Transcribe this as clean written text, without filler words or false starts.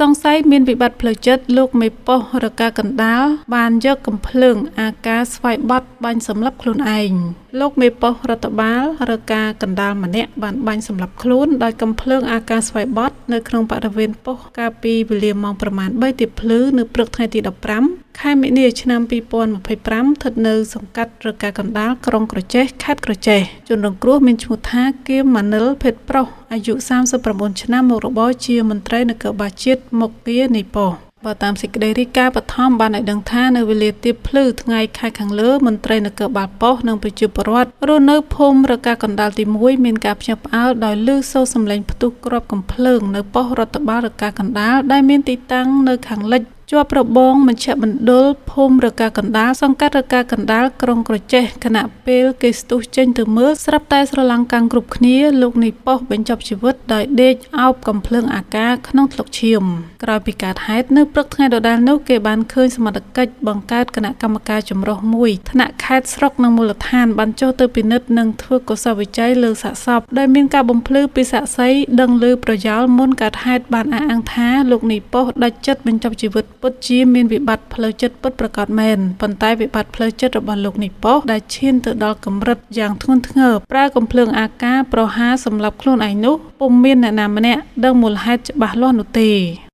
សង្ស័យមានវិបត្តិផ្លូវចិត្តលោកមេប៉ុស្តិ៍រកាកណ្ដាលបានយកកំភ្លើងអាការស្វ័យបត់បាញ់សម្លាប់ខ្លួនឯងលោកមេប៉ុស្តិ៍រដ្ឋបាលរកាកណ្ដាលម្នាក់បានបាញ់សម្លាប់ខ្លួនដោយកំភ្លើងអាការស្វ័យបត់នៅក្នុងបរិវេណប៉ុស្តិ៍កាលពីវេលាម៉ោងប្រមាណ 3 ទៀបភ្លឺនៅព្រឹកថ្ងៃទី 15 ខែមិនិនាឆ្នាំ 2025 ស្ថិតនៅសង្កាត់រកាកណ្ដាលក្រុងក្រចេះខេត្តក្រចេះជនរងគ្រោះមានឈ្មោះថាគៀមម៉ានិលភេទប្រុសអាយុ 39 ឆ្នាំមុខរបរជាមន្ត្រីនគរបាលជាតិមុខងារនៃប៉ុស្តិ៍បើតាមសេចក្តីរាយការណ៍បឋមបានឲ្យដឹងថានៅវេលាទៀបភ្លឺថ្ងៃខែខាងលើមន្ត្រីនគរបាលប៉ុស្តិ៍និងប្រជាពលរដ្ឋរស់នៅភូមិរកាកណ្ដាលទី 1 មានការភ្ញាក់ផ្អើលដោយឮសូរសំឡេងផ្ទុះគ្រាប់កាំភ្លើងនៅប៉ុស្តិ៍រដ្ឋបាលរកាកណ្ដាលដែលមានទីតាំងនៅខាងលិចជាប់របងមជ្ឈមណ្ឌលភូមិរកាកណ្ដាលសង្កាត់រកាកណ្ដាលក្រុងក្រចេះខណៈពេលគេស្ទុះចេញទៅមើលស្រាប់តែស្រឡំកាំងគ្រប់គ្នាលោកនាយប៉ុស្តិ៍បញ្ចប់ជីវិតដោយដេកអោបកំភ្លើងអាការក្នុងថ្លុកឈាមក្រោយពីកើតហេតុនៅព្រឹកថ្ងៃដដែលនោះគេបានឃើញសមត្ថកិច្ចបង្កើតគណៈកម្មការចម្រុះមួយថ្នាក់ខេត្តស្រុកនិងមូលដ្ឋានបានចុះទៅពិនិត្យនិងធ្វើកោសវិច័យលើសាកសពដោយមានការបំភ្លឺពីសាក្សីដឹងឮប្រយោលមុនកើតហេតុបានអះអាងថាលោកនាយប៉ុស្តិ៍ដាច់ចិត្តបញ្ចប់ជីវិតពិតជាមានវិបត្តិផ្លូវចិត្តពិតប្រាកដមែនប៉ុន្តែវិបត្តិផ្លូវចិត្តរបស់លោកនាយប៉ុស្តិ៍ដែលឈានទៅដល់កម្រិតយ៉ាងធ្ងន់ធ្ងរប្រើកំភ្លើងអាការប្រហារសម្រាប់ខ្លួនឯងនោះពុំមានអ្នកណាម្នាក់ដឹងមូលហេតុច្បាស់លាស់នោះទេ